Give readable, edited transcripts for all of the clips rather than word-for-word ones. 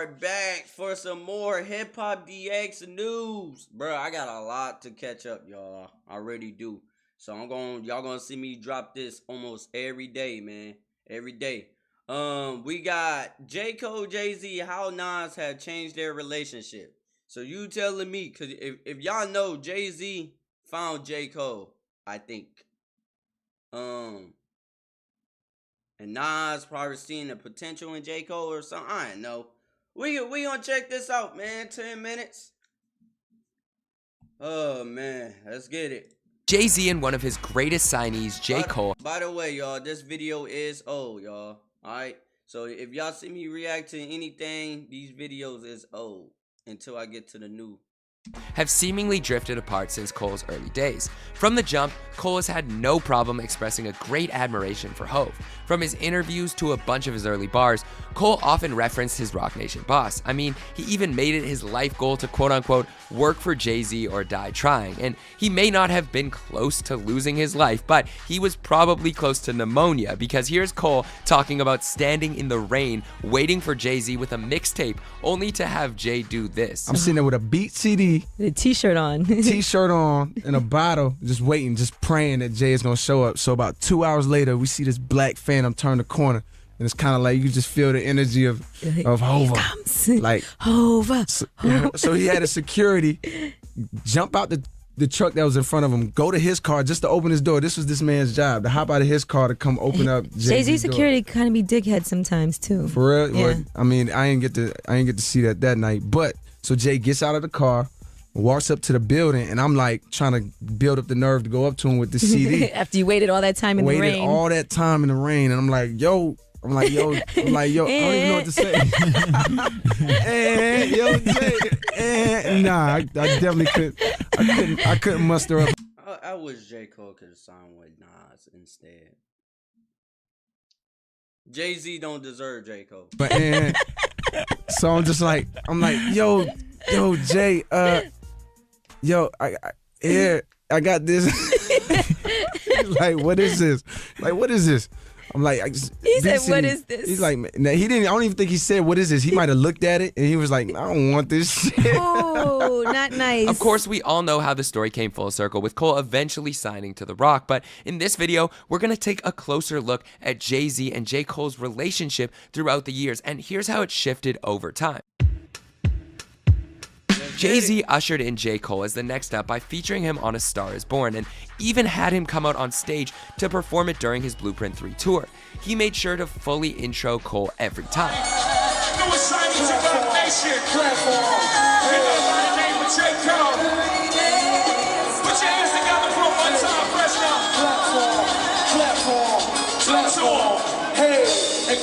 Back for some more hip hop DX news, bro. I got a lot to catch up, y'all. I already do. So y'all gonna see me drop this almost every day, man. Every day. We got J. Cole, Jay-Z, how Nas have changed their relationship. So you telling me, cause if y'all know, Jay-Z found J. Cole, I think. And Nas probably seeing the potential in J. Cole or something. I don't know. We gonna check this out, man. 10 minutes. Oh, man. Let's get it. Jay-Z and one of his greatest signees, J. Cole. By the way, y'all, this video is old, y'all. Alright? So if y'all see me react to anything, these videos is old. Until I get to the new. Have seemingly drifted apart since Cole's early days. From the jump, Cole has had no problem expressing a great admiration for Hove. From his interviews to a bunch of his early bars, Cole often referenced his Roc Nation boss. I mean, he even made it his life goal to quote-unquote work for Jay-Z or die trying. And he may not have been close to losing his life, but he was probably close to pneumonia, because here's Cole talking about standing in the rain, waiting for Jay-Z with a mixtape, only to have Jay do this. I'm sitting there with a beat CD, the t-shirt on, and a bottle, just waiting, just praying that Jay is gonna show up. So about 2 hours later, we see this black Phantom turn the corner, and it's kind of like you just feel the energy of Hova, like Hova. So he had a security jump out the truck that was in front of him, go to his car just to open his door. This was this man's job, to hop out of his car to come open up Jay-Z security kind of be dickhead sometimes too. For real? Yeah. Well, I mean, I ain't get to see that night. But so Jay gets out of the car, walks up to the building, and I'm like trying to build up the nerve to go up to him with the CD. After you waited all that time in the rain. Waited all that time in the rain, and I'm like, yo, I don't even know what to say. Yo, Jay, nah, I definitely I couldn't muster up. I wish J. Cole could have signed with Nas instead. Jay-Z don't deserve J. Cole. But so I'm like, yo, Jay, I got this. Like, what is this? Like, what is this? I'm like, he said, what is this? He's like, nah, he didn't. I don't even think he said, what is this? He might have looked at it and he was like, I don't want this shit. Oh, not nice. Of course, we all know how the story came full circle, with Cole eventually signing to The Roc, but in this video, we're going to take a closer look at Jay-Z and J. Cole's relationship throughout the years, and here's how it shifted over time. Jay-Z ushered in J. Cole as the next step by featuring him on A Star Is Born, and even had him come out on stage to perform it during his Blueprint 3 tour. He made sure to fully intro Cole every time.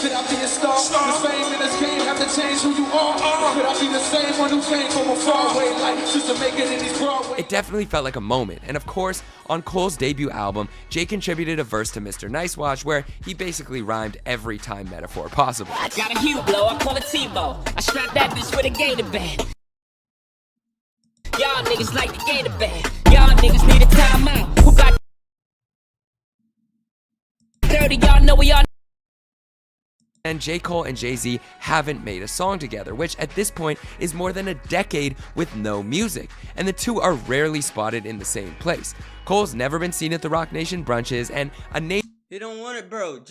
Could I be a star? The fame in this game have to change who you are. Could I be the same one who came from a faraway life just to make it in these Broadway? It definitely felt like a moment, and of course, on Cole's debut album, Jay contributed a verse to Mr. Nice Watch where he basically rhymed every time metaphor possible. I got a Hugh blow, I call it T-Bo. I strapped that bitch with a gator band. Y'all niggas like the gator band. Y'all niggas need a timeout. Who got 30? Y'all know we all. And J. Cole and Jay-Z haven't made a song together, which at this point is more than a decade with no music, and the two are rarely spotted in the same place. Cole's never been seen at the Roc Nation brunches, and a name he don't want it, bro.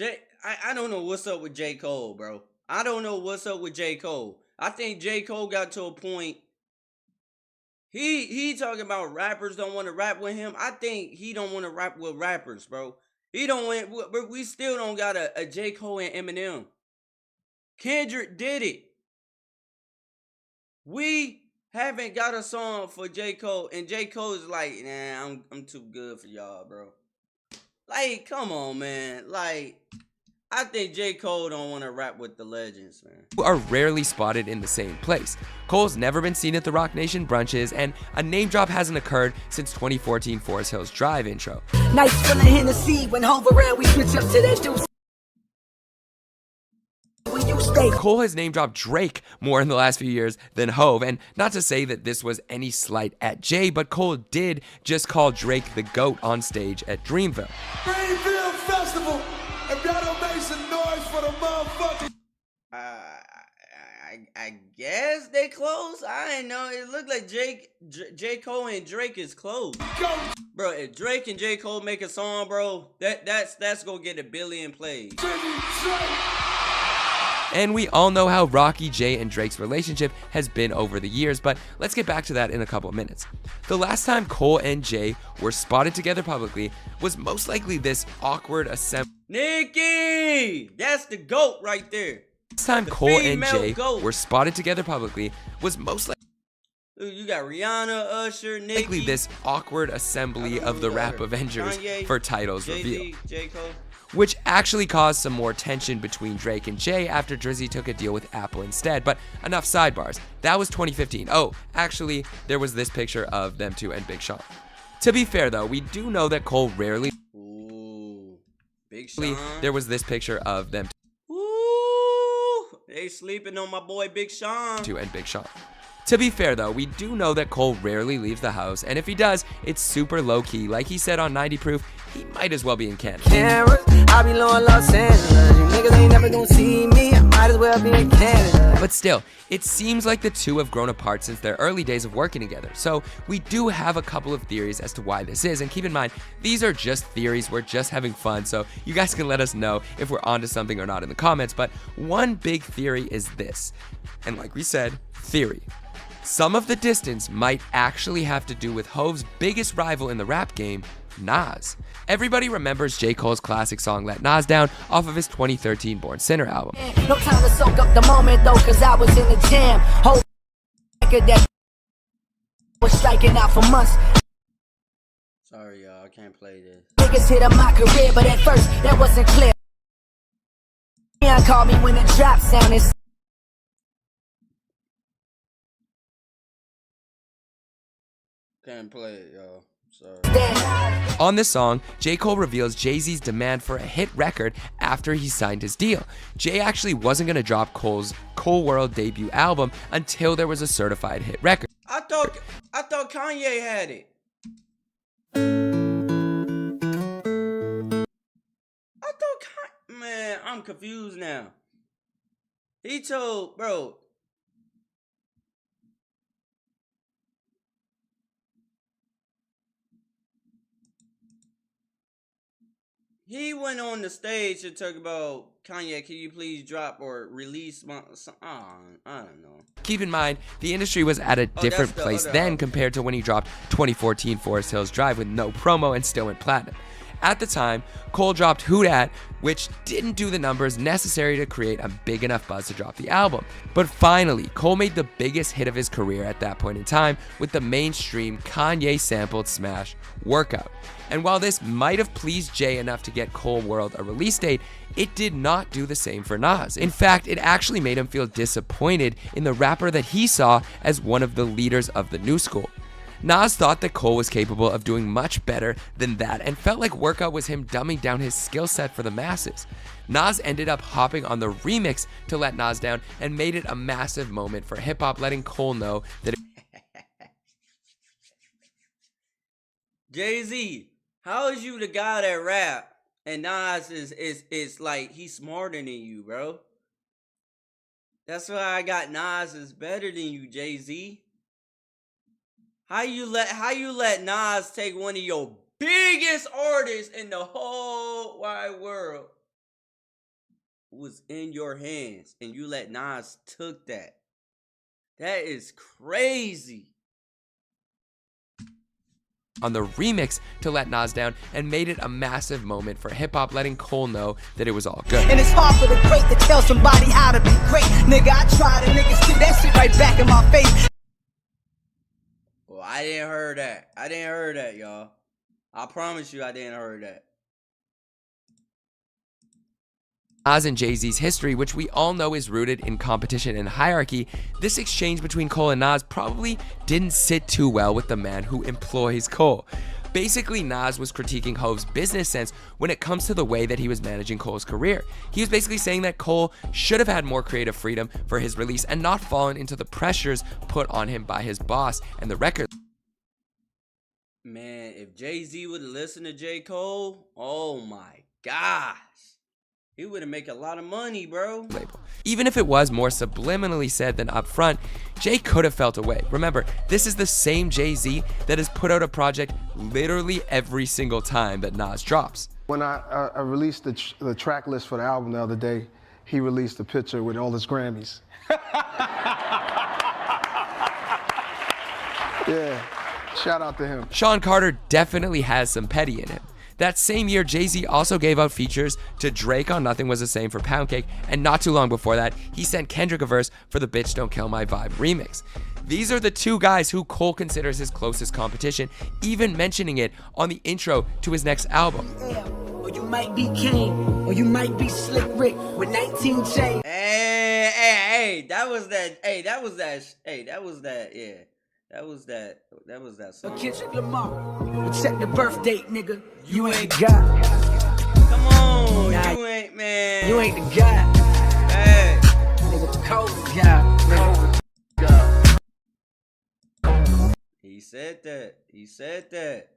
I don't know what's up with J. Cole, bro. I don't know what's up with J. Cole. I think J. Cole got to a point. He talking about rappers don't want to rap with him. I think he don't want to rap with rappers, bro. He don't want, but we still don't got a J. Cole and Eminem. Kendrick did it. We haven't got a song for J. Cole, and J. Cole is like, nah, I'm too good for y'all, bro. Like, come on, man. Like, I think J. Cole don't want to rap with the legends, man. Who are rarely spotted in the same place. Cole's never been seen at the Roc Nation brunches, and a name drop hasn't occurred since 2014 Forest Hills Drive intro. Nice full of Hennessy when home around we switch up to that deuce. Cole has name dropped Drake more in the last few years than Hove, and not to say that this was any slight at Jay, but Cole did just call Drake the GOAT on stage at Dreamville. Dreamville Festival, if y'all don't make some noise for the motherfuckers. I I guess they close. I ain't know. It looked like J. Cole and Drake is close. Bro, if Drake and J. Cole make a song, bro, that's gonna get 1 billion plays. And we all know how rocky Jay and Drake's relationship has been over the years, but let's get back to that in a couple of minutes. The last time Cole and Jay were spotted together publicly was most likely this awkward assembly. Nikki! That's the GOAT right there. Last time The Cole and female Jay GOAT. were spotted together publicly was most likely You got Rihanna, Usher, Nicki. this awkward assembly of the rap Avengers Kanye, for titles Jay-Z, reveal, J. Cole. which actually caused some more tension between Drake and Jay after Drizzy took a deal with Apple instead. But enough sidebars. That was 2015. Oh, actually, there was this picture of them two and Big Sean. To be fair though, we do know that Cole rarely. Ooh, Big Sean. There was this picture of them Ooh, they sleeping on my boy Big Sean. two and Big Sean. To be fair though, we do know that Cole rarely leaves the house, and if he does, it's super low key. Like he said on 90 Proof, he might as well be in Canada. Cameras, I be low in Los Angeles. You niggas ain't never gonna see me. I might as well be in Canada. But still, it seems like the two have grown apart since their early days of working together. So we do have a couple of theories as to why this is. And keep in mind, these are just theories. We're just having fun. So you guys can let us know if we're onto something or not in the comments. But one big theory is this. And like we said, theory. Some of the distance might actually have to do with Hov's biggest rival in the rap game, Nas. Everybody remembers J. Cole's classic song Let Nas Down off of his 2013 Born Sinner album. No time to soak up the moment though, cause I was in the jam. Whole that was striking out for months. Sorry, y'all, I can't play this. Niggas hit up my career, but at first that wasn't clear. Yeah, call me when the drop sound is. Can't play it, y'all. Sorry. On this song, J. Cole reveals Jay-Z's demand for a hit record after he signed his deal. Jay actually wasn't going to drop Cole's Cole World debut album until there was a certified hit record. I thought Kanye had it. Man, I'm confused now. He told, bro. He went on the stage to talk about, Kanye, can you please drop or release my song? I don't know. Keep in mind, the industry was at a different the place other then album. compared to when he dropped 2014 Forest Hills Drive with no promo and still went platinum. At the time, Cole dropped Who Dat, which didn't do the numbers necessary to create a big enough buzz to drop the album. But finally, Cole made the biggest hit of his career at that point in time with the mainstream Kanye-sampled smash, Workout. And while this might have pleased Jay enough to get Cole World a release date, it did not do the same for Nas. In fact, it actually made him feel disappointed in the rapper that he saw as one of the leaders of the new school. Nas thought that Cole was capable of doing much better than that and felt like Workout was him dumbing down his skill set for the masses. Nas ended up hopping on the remix to Let Nas Down and made it a massive moment for hip hop, letting Cole know that Jay-Z, how is you the guy that rap and Nas is like he's smarter than you, bro? That's why I got Nas is better than you, Jay-Z. How you let Nas take one of your biggest artists in the whole wide world was in your hands and you let Nas took that? That is crazy. on the remix to Let Nas Down and made it a massive moment for hip hop, letting Cole know that it was all good. And it's hard for the great to tell somebody how to be great. Nigga, I tried and niggas do that shit right back in my face. Well, I didn't hear that, y'all. I promise you I didn't hear that. Nas and Jay-Z's history, which we all know is rooted in competition and hierarchy, this exchange between Cole and Nas probably didn't sit too well with the man who employs Cole. Basically, Nas was critiquing Hov's business sense when it comes to the way that he was managing Cole's career. He was basically saying that Cole should have had more creative freedom for his release and not fallen into the pressures put on him by his boss and the record. Man, if Jay-Z would have listened to J. Cole, oh my gosh. He would have make a lot of money, bro. Label. Even if it was more subliminally said than upfront, Jay could have felt away. Remember, this is the same Jay-Z that has put out a project literally every single time that Nas drops. When I released the track list for the album the other day, he released a picture with all his Grammys. Yeah, shout out to him. Sean Carter definitely has some petty in him. That same year, Jay-Z also gave out features to Drake on Nothing Was the Same for Pound Cake, and not too long before that, he sent Kendrick a verse for the Bitch Don't Kill My Vibe remix. These are the two guys who Cole considers his closest competition, even mentioning it on the intro to his next album. Or you might be Kane, or you might be Slick Rick with 19 chains. Hey, that was that song. Kendrick Lamar, check the birth date, nigga. You ain't the guy. Come on, Nah, you ain't, man. You ain't the guy. Hey. Nigga, the cold guy. Nigga. He said that.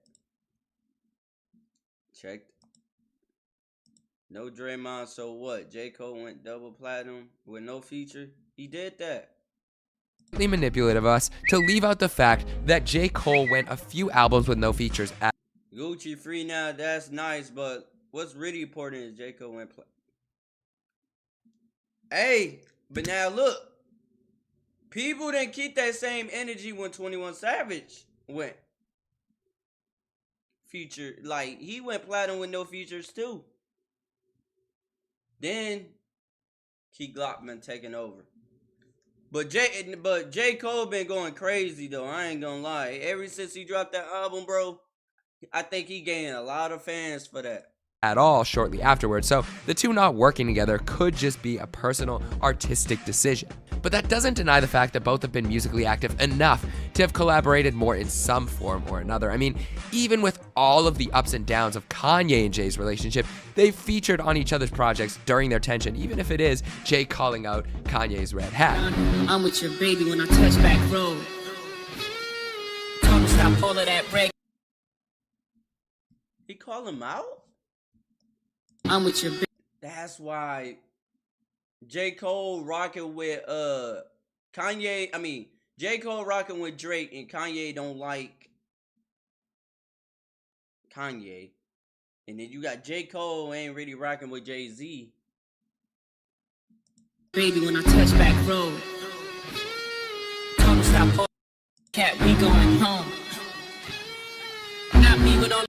Checked. No Draymond, so what? J. Cole went double platinum with no feature? He did that. Manipulative of us to leave out the fact that J. Cole went a few albums with no features at Gucci free now, that's nice, but what's really important is J. Cole went Hey, but now look. People didn't keep that same energy when 21 Savage went feature. Like, he went platinum with no features too. Then Keith Glockman taking over. But J. Cole been going crazy though. I ain't gonna lie. Ever since he dropped that album, bro, I think he gained a lot of fans for that. At all shortly afterwards, so the two not working together could just be a personal artistic decision. But that doesn't deny the fact that both have been musically active enough to have collaborated more in some form or another. I mean, even with all of the ups and downs of Kanye and Jay's relationship, they've featured on each other's projects during their tension, even if it is Jay calling out Kanye's red hat. I'm with your baby when I touch back road. Told me stop all of that break. He called him out? I'm with your baby. That's why J. Cole rocking with Kanye. I mean, J. Cole rocking with Drake and Kanye don't like Kanye. And then you got J. Cole ain't really rocking with Jay-Z. Baby when I touch back road. Told me stop all cat, we going home. Not me with all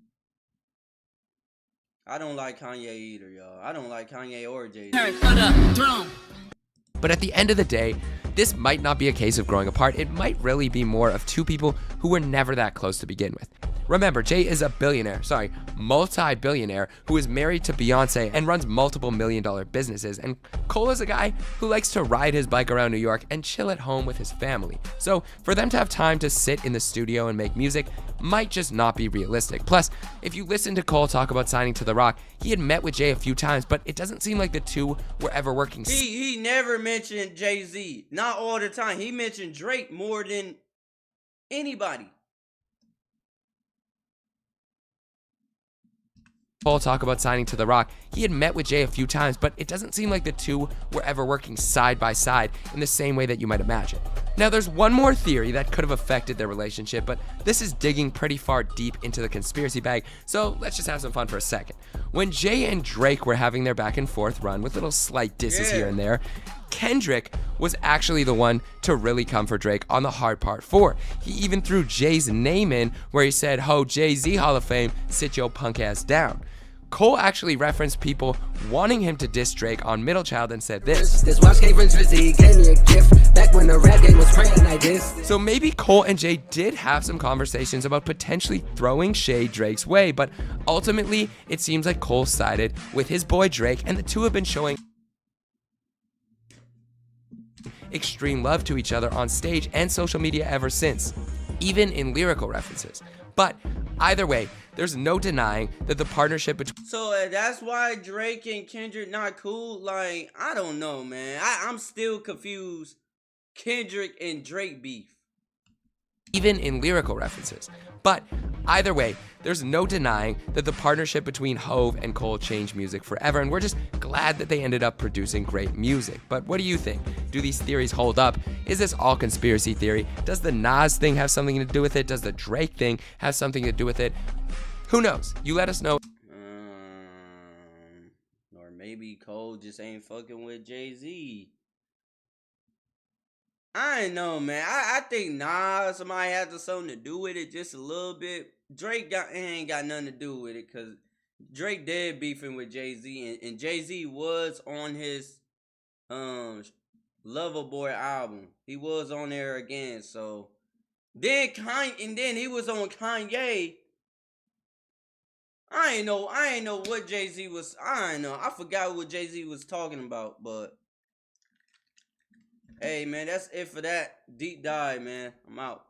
I don't like Kanye either, y'all. I don't like Kanye or Jay-Z. turn foot up, throne. But at the end of the day, this might not be a case of growing apart. It might really be more of two people who were never that close to begin with. Remember, Jay is a multi-billionaire who is married to Beyonce and runs multiple million-dollar businesses. And Cole is a guy who likes to ride his bike around New York and chill at home with his family. So for them to have time to sit in the studio and make music might just not be realistic. Plus, if you listen to Cole talk about signing to The Rock, he had met with Jay a few times, but it doesn't seem like the two were ever working. He never mentioned Jay-Z. Not all the time. He mentioned Drake more than anybody. Cole talk about signing to The Rock, he had met with Jay a few times, but it doesn't seem like the two were ever working side by side in the same way that you might imagine. Now, there's one more theory that could have affected their relationship, but this is digging pretty far deep into the conspiracy bag, so let's just have some fun for a second. When Jay and Drake were having their back and forth run with little slight disses here and there, Kendrick was actually the one to really come for Drake on the Hard Part 4. He even threw Jay's name in where he said, "Ho, Jay-Z Hall of Fame, sit your punk ass down." Cole actually referenced people wanting him to diss Drake on Middle Child and said this. This watch gave Vince Rizzy, gave me a gift back when the rap game was praying like this. So maybe Cole and Jay did have some conversations about potentially throwing shade Drake's way, but ultimately it seems like Cole sided with his boy Drake, and the two have been showing extreme love to each other on stage and social media ever since, even in lyrical references. But either way, there's no denying that the partnership between... So that's why Drake and Kendrick not cool? Like, I don't know, man. I'm still confused. Kendrick and Drake beef. Even in lyrical references. But either way, there's no denying that the partnership between Hove and Cole changed music forever, and we're just glad that they ended up producing great music. But what do you think? Do these theories hold up? Is this all conspiracy theory? Does the Nas thing have something to do with it? Does the Drake thing have something to do with it? Who knows? You let us know. Or maybe Cole just ain't fucking with Jay-Z. I ain't know, man. I think Nas might have something to do with it, just a little bit. Drake ain't got nothing to do with it, because Drake did beefing with Jay-Z, and Jay-Z was on his Lover Boy album. He was on there again, so then he was on Kanye. I ain't know what Jay-Z was. I ain't know. I forgot what Jay-Z was talking about, but hey, man, that's it for that deep dive, man. I'm out.